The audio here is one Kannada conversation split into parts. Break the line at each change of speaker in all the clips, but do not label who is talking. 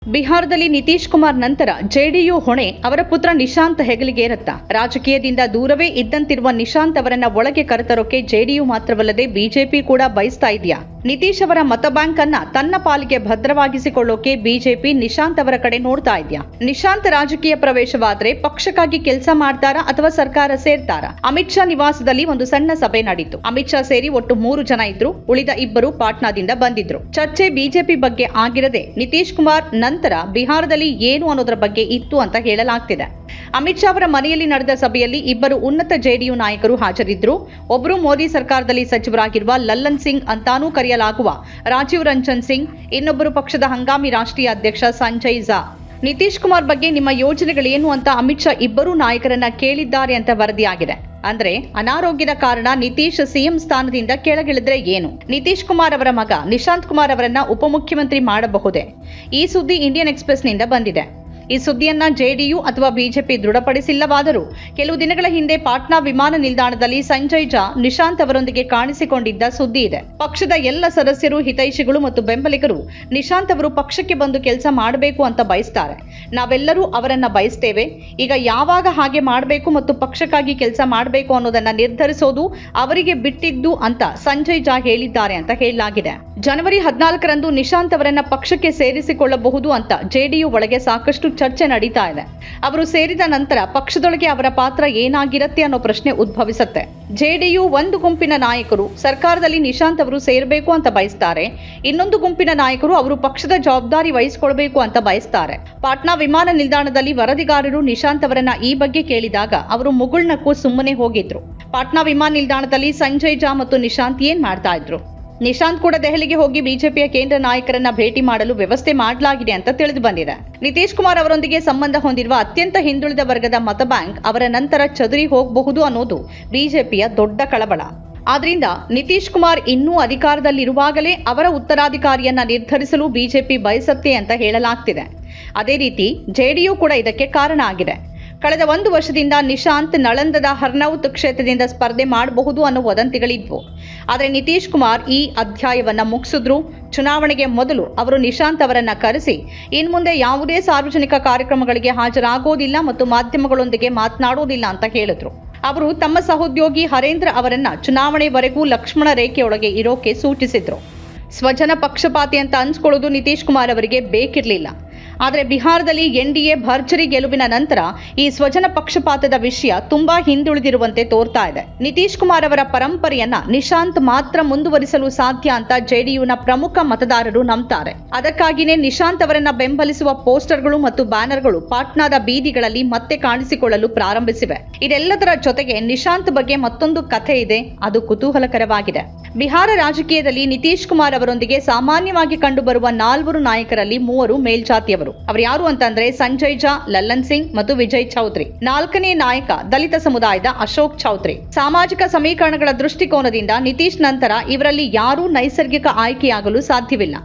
ಬಿಹಾರದಲ್ಲಿ ನಿತೀಶ್ ಕುಮಾರ್ ನಂತರ ಜೆಡಿಯು ಹೊಣೆ ಅವರ ಪುತ್ರ ನಿಶಾಂತ್ ಹೆಗಲಿಗೆ ಇರುತ್ತಾ? ರಾಜಕೀಯದಿಂದ ದೂರವೇ ಇದ್ದಂತಿರುವ ನಿಶಾಂತ್ ಅವರನ್ನ ಒಳಗೆ ಕರೆತರೋಕೆ ಜೆಡಿಯು ಮಾತ್ರವಲ್ಲದೆ ಬಿಜೆಪಿ ಕೂಡ ಬಯಸ್ತಾ ಇದೆಯಾ? ನಿತೀಶ್ ಅವರ ಮತ ಬ್ಯಾಂಕ್ ಅನ್ನ ತನ್ನ ಪಾಲಿಗೆ ಭದ್ರವಾಗಿಸಿಕೊಳ್ಳೋಕೆ ಬಿಜೆಪಿ ನಿಶಾಂತ್ ಅವರ ಕಡೆ ನೋಡ್ತಾ ಇದೆಯಾ? ನಿಶಾಂತ್ ರಾಜಕೀಯ ಪ್ರವೇಶವಾದ್ರೆ ಪಕ್ಷಕ್ಕಾಗಿ ಕೆಲಸ ಮಾಡ್ತಾರಾ ಅಥವಾ ಸರ್ಕಾರ ಸೇರ್ತಾರಾ? ಅಮಿತ್ ಶಾ ನಿವಾಸದಲ್ಲಿ ಒಂದು ಸಣ್ಣ ಸಭೆ ನಡೆಯಿತು. ಅಮಿತ್ ಶಾ ಸೇರಿ ಒಟ್ಟು 3 ಜನ ಇದ್ರು. ಉಳಿದ 2 ಪಾಟ್ನಾದಿಂದ ಬಂದಿದ್ರು. ಚರ್ಚೆ ಬಿಜೆಪಿ ಬಗ್ಗೆ ಆಗಿರದೆ ನಿತೀಶ್ ಕುಮಾರ್ ನಂತರ ಬಿಹಾರದಲ್ಲಿ ಏನು ಅನ್ನೋದರ ಬಗ್ಗೆ ಇತ್ತು ಅಂತ ಹೇಳಲಾಗ್ತಿದೆ. ಅಮಿತ್ ಶಾ ಅವರ ಮನೆಯಲ್ಲಿ ನಡೆದ ಸಭೆಯಲ್ಲಿ 2 ಉನ್ನತ ಜೆಡಿಯು ನಾಯಕರು ಹಾಜರಿದ್ದರು. ಒಬ್ಬರು ಮೋದಿ ಸರ್ಕಾರದಲ್ಲಿ ಸಚಿವರಾಗಿರುವ ಲಲ್ಲನ್ ಸಿಂಗ್ ಅಂತಾನೂ ಕರೆಯಲಾಗುವ ರಾಜೀವ್ ರಂಜನ್ ಸಿಂಗ್, ಇನ್ನೊಬ್ಬರು ಪಕ್ಷದ ಹಂಗಾಮಿ ರಾಷ್ಟ್ರೀಯ ಅಧ್ಯಕ್ಷ ಸಂಜಯ್ ಝಾ. ನಿತೀಶ್ ಕುಮಾರ್ ಬಗ್ಗೆ ನಿಮ್ಮ ಯೋಜನೆಗಳೇನು ಅಂತ ಅಮಿತ್ ಶಾ 2 ನಾಯಕರನ್ನ ಕೇಳಿದ್ದಾರೆ ಅಂತ ವರದಿಯಾಗಿದೆ. ಅಂದ್ರೆ ಅನಾರೋಗ್ಯದ ಕಾರಣ ನಿತೀಶ್ ಸಿಎಂ ಸ್ಥಾನದಿಂದ ಕೆಳಗಿಳಿದ್ರೆ ಏನು? ನಿತೀಶ್ ಕುಮಾರ್ ಅವರ ಮಗ ನಿಶಾಂತ್ ಕುಮಾರ್ ಅವರನ್ನ ಉಪಮುಖ್ಯಮಂತ್ರಿ ಮಾಡಬಹುದೇ? ಈ ಸುದ್ದಿ ಇಂಡಿಯನ್ ಎಕ್ಸ್‌ಪ್ರೆಸ್ ನಿಂದ ಬಂದಿದೆ. ಈ ಸುದ್ದಿಯನ್ನ ಜೆಡಿಯು ಅಥವಾ ಬಿಜೆಪಿ ದೃಢಪಡಿಸಿಲ್ಲವಾದರೂ ಕೆಲವು ದಿನಗಳ ಹಿಂದೆ ಪಾಟ್ನಾ ವಿಮಾನ ನಿಲ್ದಾಣದಲ್ಲಿ ಸಂಜಯ್ ಝಾ ನಿಶಾಂತ್ ಅವರೊಂದಿಗೆ ಕಾಣಿಸಿಕೊಂಡಿದ್ದ ಸುದ್ದಿ ಇದೆ. ಪಕ್ಷದ ಎಲ್ಲ ಸದಸ್ಯರು, ಹಿತೈಷಿಗಳು ಮತ್ತು ಬೆಂಬಲಿಗರು ನಿಶಾಂತ್ ಅವರು ಪಕ್ಷಕ್ಕೆ ಬಂದು ಕೆಲಸ ಮಾಡಬೇಕು ಅಂತ ಬಯಸ್ತಾರೆ. ನಾವೆಲ್ಲರೂ ಅವರನ್ನ ಬಯಸ್ತೇವೆ. ಈಗ ಯಾವಾಗ ಹಾಗೆ ಮಾಡಬೇಕು ಮತ್ತು ಪಕ್ಷಕ್ಕಾಗಿ ಕೆಲಸ ಮಾಡಬೇಕು ಅನ್ನೋದನ್ನ ನಿರ್ಧರಿಸೋದು ಅವರಿಗೆ ಬಿಟ್ಟಿದ್ದು ಅಂತ ಸಂಜಯ್ ಝಾ ಹೇಳಿದ್ದಾರೆ ಅಂತ ಹೇಳಲಾಗಿದೆ. ಜನವರಿ 14ರಂದು ನಿಶಾಂತ್ ಅವರನ್ನ ಪಕ್ಷಕ್ಕೆ ಸೇರಿಸಿಕೊಳ್ಳಬಹುದು ಅಂತ ಜೆಡಿಯು ಒಳಗೆ ಸಾಕಷ್ಟು ಚರ್ಚೆ ನಡೀತಾ ಇದೆ. ಅವರು ಸೇರಿದ ನಂತರ ಪಕ್ಷದೊಳಗೆ ಅವರ ಪಾತ್ರ ಏನಾಗಿರುತ್ತೆ ಅನ್ನೋ ಪ್ರಶ್ನೆ ಉದ್ಭವಿಸುತ್ತೆ. ಜೆಡಿಯು ಒಂದು ಗುಂಪಿನ ನಾಯಕರು ಸರ್ಕಾರದಲ್ಲಿ ನಿಶಾಂತ್ ಅವರು ಸೇರಬೇಕು ಅಂತ ಬಯಸ್ತಾರೆ. ಇನ್ನೊಂದು ಗುಂಪಿನ ನಾಯಕರು ಅವರು ಪಕ್ಷದ ಜವಾಬ್ದಾರಿ ವಹಿಸಿಕೊಳ್ಬೇಕು ಅಂತ ಬಯಸ್ತಾರೆ. ಪಾಟ್ನಾ ವಿಮಾನ ನಿಲ್ದಾಣದಲ್ಲಿ ವರದಿಗಾರರು ನಿಶಾಂತ್ ಅವರನ್ನ ಈ ಬಗ್ಗೆ ಕೇಳಿದಾಗ ಅವರು ಮುಗುಳ್ನಕ್ಕೂ ಸುಮ್ಮನೆ ಹೋಗಿದ್ರು. ಪಾಟ್ನಾ ವಿಮಾನ ನಿಲ್ದಾಣದಲ್ಲಿ ಸಂಜಯ್ ಝಾ ಮತ್ತು ನಿಶಾಂತ್ ಏನ್ ಮಾಡ್ತಾ ಇದ್ರು? ನಿಶಾಂತ್ ಕೂಡ ದೆಹಲಿಗೆ ಹೋಗಿ ಬಿಜೆಪಿಯ ಕೇಂದ್ರ ನಾಯಕರನ್ನ ಭೇಟಿ ಮಾಡಲು ವ್ಯವಸ್ಥೆ ಮಾಡಲಾಗಿದೆ ಅಂತ ತಿಳಿದು ಬಂದಿದೆ. ನಿತೀಶ್ ಕುಮಾರ್ ಅವರೊಂದಿಗೆ ಸಂಬಂಧ ಹೊಂದಿರುವ ಅತ್ಯಂತ ಹಿಂದುಳಿದ ವರ್ಗದ ಮತ ಬ್ಯಾಂಕ್ ಅವರ ನಂತರ ಚದುರಿ ಹೋಗಬಹುದು ಅನ್ನೋದು ಬಿಜೆಪಿಯ ದೊಡ್ಡ ಕಳವಳ. ಆದ್ರಿಂದ ನಿತೀಶ್ ಕುಮಾರ್ ಇನ್ನೂ ಅಧಿಕಾರದಲ್ಲಿರುವಾಗಲೇ ಅವರ ಉತ್ತರಾಧಿಕಾರಿಯನ್ನ ನಿರ್ಧರಿಸಲು ಬಿಜೆಪಿ ಬಯಸುತ್ತೆ ಅಂತ ಹೇಳಲಾಗ್ತಿದೆ. ಅದೇ ರೀತಿ ಜೆಡಿಯು ಕೂಡ ಇದಕ್ಕೆ ಕಾರಣ ಆಗಿದೆ. ಕಳೆದ 1 ವರ್ಷದಿಂದ ನಿಶಾಂತ್ ನಳಂದದ ಹರ್ನೌತ್ ಕ್ಷೇತ್ರದಿಂದ ಸ್ಪರ್ಧೆ ಮಾಡಬಹುದು ಅನ್ನೋ ವದಂತಿಗಳಿದ್ವು. ಆದರೆ ನಿತೀಶ್ ಕುಮಾರ್ ಈ ಅಧ್ಯಾಯವನ್ನ ಮುಗಿಸಿದ್ರು. ಚುನಾವಣೆಗೆ ಮೊದಲು ಅವರು ನಿಶಾಂತ್ ಅವರನ್ನ ಕರೆಸಿ ಇನ್ಮುಂದೆ ಯಾವುದೇ ಸಾರ್ವಜನಿಕ ಕಾರ್ಯಕ್ರಮಗಳಿಗೆ ಹಾಜರಾಗೋದಿಲ್ಲ ಮತ್ತು ಮಾಧ್ಯಮಗಳೊಂದಿಗೆ ಮಾತನಾಡೋದಿಲ್ಲ ಅಂತ ಹೇಳಿದ್ರು. ಅವರು ತಮ್ಮ ಸಹೋದ್ಯೋಗಿ ಹರೇಂದ್ರ ಅವರನ್ನ ಚುನಾವಣೆವರೆಗೂ ಲಕ್ಷ್ಮಣ ರೇಖೆಯೊಳಗೆ ಇರೋಕೆ ಸೂಚಿಸಿದ್ರು. ಸ್ವಜನ ಪಕ್ಷಪಾತಿ ಅಂತ ಅನ್ಸ್ಕೊಳ್ಳೋದು ನಿತೀಶ್ ಕುಮಾರ್ ಅವರಿಗೆ ಬೇಕಿರಲಿಲ್ಲ. ಆದರೆ ಬಿಹಾರದಲ್ಲಿ ಎನ್ಡಿಎ ಭರ್ಜರಿ ಗೆಲುವಿನ ನಂತರ ಈ ಸ್ವಜನ ಪಕ್ಷಪಾತದ ವಿಷಯ ತುಂಬಾ ಹಿಂದುಳಿದಿರುವಂತೆ ತೋರ್ತಾ ಇದೆ. ನಿತೀಶ್ ಕುಮಾರ್ ಅವರ ಪರಂಪರೆಯನ್ನ ನಿಶಾಂತ್ ಮಾತ್ರ ಮುಂದುವರಿಸಲು ಸಾಧ್ಯ ಅಂತ ಜೆಡಿಯುನ ಪ್ರಮುಖ ಮತದಾರರು ನಂಬ್ತಾರೆ. ಅದಕ್ಕಾಗಿಯೇ ನಿಶಾಂತ್ ಅವರನ್ನ ಬೆಂಬಲಿಸುವ ಪೋಸ್ಟರ್ಗಳು ಮತ್ತು ಬ್ಯಾನರ್ಗಳು ಪಾಟ್ನಾದ ಬೀದಿಗಳಲ್ಲಿ ಮತ್ತೆ ಕಾಣಿಸಿಕೊಳ್ಳಲು ಪ್ರಾರಂಭಿಸಿವೆ. ಇದೆಲ್ಲದರ ಜೊತೆಗೆ ನಿಶಾಂತ್ ಬಗ್ಗೆ ಮತ್ತೊಂದು ಕಥೆ ಇದೆ. ಅದು ಕುತೂಹಲಕರವಾಗಿದೆ. ಬಿಹಾರ ರಾಜಕೀಯದಲ್ಲಿ ನಿತೀಶ್ ಕುಮಾರ್ ಅವರೊಂದಿಗೆ ಸಾಮಾನ್ಯವಾಗಿ ಕಂಡುಬರುವ 4 ನಾಯಕರಲ್ಲಿ 3 ಮೇಲ್ಜಾತಿಯವರು. ಅವರು ಯಾರು ಅಂತಂದ್ರೆ ಸಂಜಯ್ ಝಾ, ಲಲ್ಲನ್ ಸಿಂಗ್ ಮತ್ತು ವಿಜಯ್ ಚೌಧರಿ. 4ನೇ ನಾಯಕ ದಲಿತ ಸಮುದಾಯದ ಅಶೋಕ್ ಚೌಧರಿ. ಸಾಮಾಜಿಕ ಸಮೀಕರಣಗಳ ದೃಷ್ಟಿಕೋನದಿಂದ ನಿತೀಶ್ ನಂತರ ಇವರಲ್ಲಿ ಯಾರೂ ನೈಸರ್ಗಿಕ ಆಯ್ಕೆಯಾಗಲು ಸಾಧ್ಯವಿಲ್ಲ.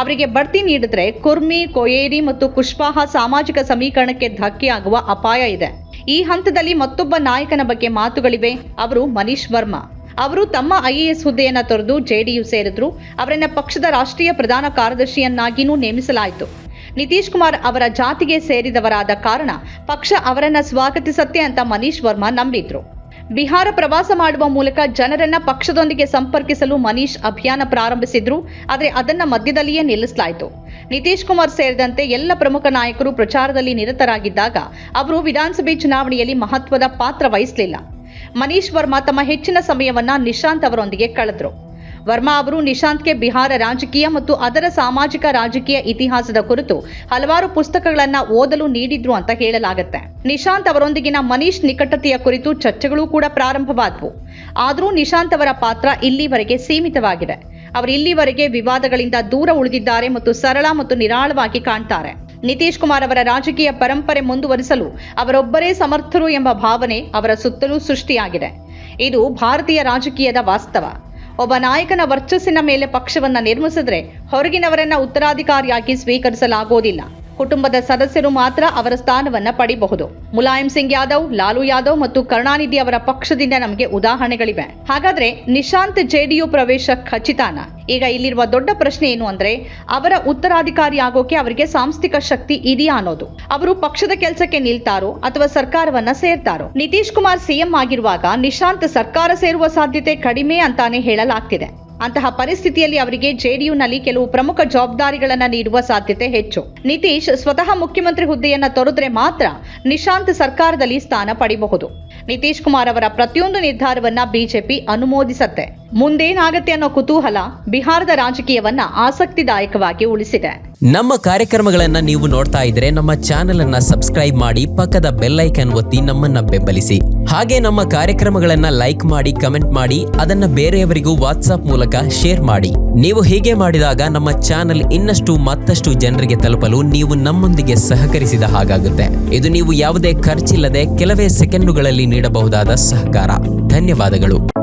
ಅವರಿಗೆ ಬಡ್ತಿ ನೀಡಿದ್ರೆ ಕುರ್ಮಿ, ಕೊಯೇರಿ ಮತ್ತು ಕುಶ್ವಾಹಾ ಸಾಮಾಜಿಕ ಸಮೀಕರಣಕ್ಕೆ ಧಕ್ಕೆಯಾಗುವ ಅಪಾಯ ಇದೆ. ಈ ಹಂತದಲ್ಲಿ ಮತ್ತೊಬ್ಬ ನಾಯಕನ ಬಗ್ಗೆ ಮಾತುಗಳಿವೆ. ಅವರು ಮನೀಶ್ ವರ್ಮಾ. ಅವರು ತಮ್ಮ ಐಎಎಸ್ ಹುದ್ದೆಯನ್ನ ತೊರೆದು ಜೆಡಿಯು ಸೇರಿದ್ರು. ಅವರನ್ನ ಪಕ್ಷದ ರಾಷ್ಟ್ರೀಯ ಪ್ರಧಾನ ಕಾರ್ಯದರ್ಶಿಯನ್ನಾಗಿಯೂ ನೇಮಿಸಲಾಯಿತು. ನಿತೀಶ್ ಕುಮಾರ್ ಅವರ ಜಾತಿಗೆ ಸೇರಿದವರಾದ ಕಾರಣ ಪಕ್ಷ ಅವರನ್ನ ಸ್ವಾಗತಿಸತ್ತೆ ಅಂತ ಮನೀಶ್ ವರ್ಮಾ ನಂಬಿದ್ರು. ಬಿಹಾರ ಪ್ರವಾಸ ಮಾಡುವ ಮೂಲಕ ಜನರನ್ನ ಪಕ್ಷದೊಂದಿಗೆ ಸಂಪರ್ಕಿಸಲು ಮನೀಶ್ ಅಭಿಯಾನ ಪ್ರಾರಂಭಿಸಿದ್ರು. ಆದರೆ ಅದನ್ನ ಮಧ್ಯದಲ್ಲಿಯೇ ನಿಲ್ಲಿಸಲಾಯಿತು. ನಿತೀಶ್ ಕುಮಾರ್ ಸೇರಿದಂತೆ ಎಲ್ಲ ಪ್ರಮುಖ ನಾಯಕರು ಪ್ರಚಾರದಲ್ಲಿ ನಿರತರಾಗಿದ್ದಾಗ ಅವರು ವಿಧಾನಸಭೆ ಚುನಾವಣೆಯಲ್ಲಿ ಮಹತ್ವದ ಪಾತ್ರ ವಹಿಸಲಿಲ್ಲ. ಮನೀಶ್ ವರ್ಮಾ ತಮ್ಮ ಹೆಚ್ಚಿನ ಸಮಯವನ್ನ ನಿಶಾಂತ್ ಅವರೊಂದಿಗೆ ಕಳೆದ್ರು. ವರ್ಮಾ ಅವರು ನಿಶಾಂತ್ಗೆ ಬಿಹಾರ ರಾಜಕೀಯ ಮತ್ತು ಅದರ ಸಾಮಾಜಿಕ ರಾಜಕೀಯ ಇತಿಹಾಸದ ಕುರಿತು ಹಲವಾರು ಪುಸ್ತಕಗಳನ್ನ ಓದಲು ನೀಡಿದ್ರು ಅಂತ ಹೇಳಲಾಗುತ್ತೆ. ನಿಶಾಂತ್ ಅವರೊಂದಿಗಿನ ಮನೀಶ್ ನಿಕಟತೆಯ ಕುರಿತು ಚರ್ಚೆಗಳು ಕೂಡ ಪ್ರಾರಂಭವಾದವು. ಆದರೂ ನಿಶಾಂತ್ ಅವರ ಪಾತ್ರ ಇಲ್ಲಿವರೆಗೆ ಸೀಮಿತವಾಗಿದೆ. ಅವರು ಇಲ್ಲಿವರೆಗೆ ವಿವಾದಗಳಿಂದ ದೂರ ಉಳಿದಿದ್ದಾರೆ ಮತ್ತು ಸರಳ ಮತ್ತು ನಿರಾಳವಾಗಿ ಕಾಣ್ತಾರೆ. ನಿತೀಶ್ ಕುಮಾರ್ ಅವರ ರಾಜಕೀಯ ಪರಂಪರೆ ಮುಂದುವರಿಸಲು ಅವರೊಬ್ಬರೇ ಸಮರ್ಥರು ಎಂಬ ಭಾವನೆ ಅವರ ಸುತ್ತಲೂ ಸೃಷ್ಟಿಯಾಗಿದೆ. ಇದು ಭಾರತೀಯ ರಾಜಕೀಯದ ವಾಸ್ತವ. ಒಬ್ಬ ನಾಯಕನ ವರ್ಚಸ್ಸಿನ ಮೇಲೆ ಪಕ್ಷವನ್ನ ನಿರ್ಮಿಸಿದ್ರೆ ಹೊರಗಿನವರನ್ನ ಉತ್ತರಾಧಿಕಾರಿಯಾಗಿ ಸ್ವೀಕರಿಸಲಾಗೋದಿಲ್ಲ. ಕುಟುಂಬದ ಸದಸ್ಯರು ಮಾತ್ರ ಅವರ ಸ್ಥಾನವನ್ನ ಪಡೆಯಬಹುದು. ಮುಲಾಯಂ ಸಿಂಗ್ ಯಾದವ್, ಲಾಲು ಯಾದವ್ ಮತ್ತು ಕರುಣಾನಿಧಿ ಅವರ ಪಕ್ಷದಿಂದ ನಮಗೆ ಉದಾಹರಣೆಗಳಿವೆ. ಹಾಗಾದ್ರೆ ನಿಶಾಂತ್ ಜೆಡಿಯು ಪ್ರವೇಶ ಖಚಿತಾನ? ಈಗ ಇಲ್ಲಿರುವ ದೊಡ್ಡ ಪ್ರಶ್ನೆ ಏನು ಅಂದ್ರೆ, ಅವರ ಉತ್ತರಾಧಿಕಾರಿ ಆಗೋಕೆ ಅವರಿಗೆ ಸಾಂಸ್ಥಿಕ ಶಕ್ತಿ ಇದೆಯಾ ಅನ್ನೋದು. ಅವರು ಪಕ್ಷದ ಕೆಲಸಕ್ಕೆ ನಿಲ್ತಾರೋ ಅಥವಾ ಸರ್ಕಾರವನ್ನ ಸೇರ್ತಾರೋ? ನಿತೀಶ್ ಕುಮಾರ್ ಸಿಎಂ ಆಗಿರುವಾಗ ನಿಶಾಂತ್ ಸರ್ಕಾರ ಸೇರುವ ಸಾಧ್ಯತೆ ಕಡಿಮೆ ಅಂತಾನೆ ಹೇಳಲಾಗ್ತಿದೆ. ಅಂತಹ ಪರಿಸ್ಥಿತಿಯಲ್ಲಿ ಅವರಿಗೆ ಜೆಡಿಯುನಲ್ಲಿ ಕೆಲವು ಪ್ರಮುಖ ಜವಾಬ್ದಾರಿಗಳನ್ನ ನೀಡುವ ಸಾಧ್ಯತೆ ಹೆಚ್ಚು. ನಿತೀಶ್ ಸ್ವತಃ ಮುಖ್ಯಮಂತ್ರಿ ಹುದ್ದೆಯನ್ನ ತೊರೆದ್ರೆ ಮಾತ್ರ ನಿಶಾಂತ್ ಸರ್ಕಾರದಲ್ಲಿ ಸ್ಥಾನ ಪಡೆಯಬಹುದು. ನಿತೀಶ್ ಕುಮಾರ್ ಅವರ ಪ್ರತಿಯೊಂದು ನಿರ್ಧಾರವನ್ನ ಬಿಜೆಪಿ ಅನುಮೋದಿಸತ್ತೆ. ಮುಂದೇನಾಗತ್ತೆ ಅನ್ನೋ ಕುತೂಹಲ ಬಿಹಾರದ ರಾಜಕೀಯವನ್ನ ಆಸಕ್ತಿದಾಯಕವಾಗಿ ಉಳಿಸಿದೆ.
ನಮ್ಮ ಕಾರ್ಯಕ್ರಮಗಳನ್ನ ನೀವು ನೋಡ್ತಾ ಇದ್ರೆ ನಮ್ಮ ಚಾನೆಲ್ ಅನ್ನ ಸಬ್ಸ್ಕ್ರೈಬ್ ಮಾಡಿ, ಪಕ್ಕದ ಬೆಲ್ ಐಕಾನ್ ಒತ್ತಿ ನಮ್ಮನ್ನ ಬೆಂಬಲಿಸಿ. ಹಾಗೆ ನಮ್ಮ ಕಾರ್ಯಕ್ರಮಗಳನ್ನ ಲೈಕ್ ಮಾಡಿ, ಕಮೆಂಟ್ ಮಾಡಿ, ಅದನ್ನ ಬೇರೆಯವರಿಗೂ ವಾಟ್ಸ್ಆಪ್ ಮೂಲಕ ಶೇರ್ ಮಾಡಿ. ನೀವು ಹೀಗೆ ಮಾಡಿದಾಗ ನಮ್ಮ ಚಾನೆಲ್ ಮತ್ತಷ್ಟು ಜನರಿಗೆ ತಲುಪಲು ನೀವು ನಮ್ಮೊಂದಿಗೆ ಸಹಕರಿಸಿದ ಹಾಗಾಗುತ್ತೆ. ಇದು ನೀವು ಯಾವುದೇ ಖರ್ಚಿಲ್ಲದೆ ಕೆಲವೇ ಸೆಕೆಂಡುಗಳಲ್ಲಿ ನೀಡಬಹುದಾದ ಸಹಕಾರ. ಧನ್ಯವಾದಗಳು.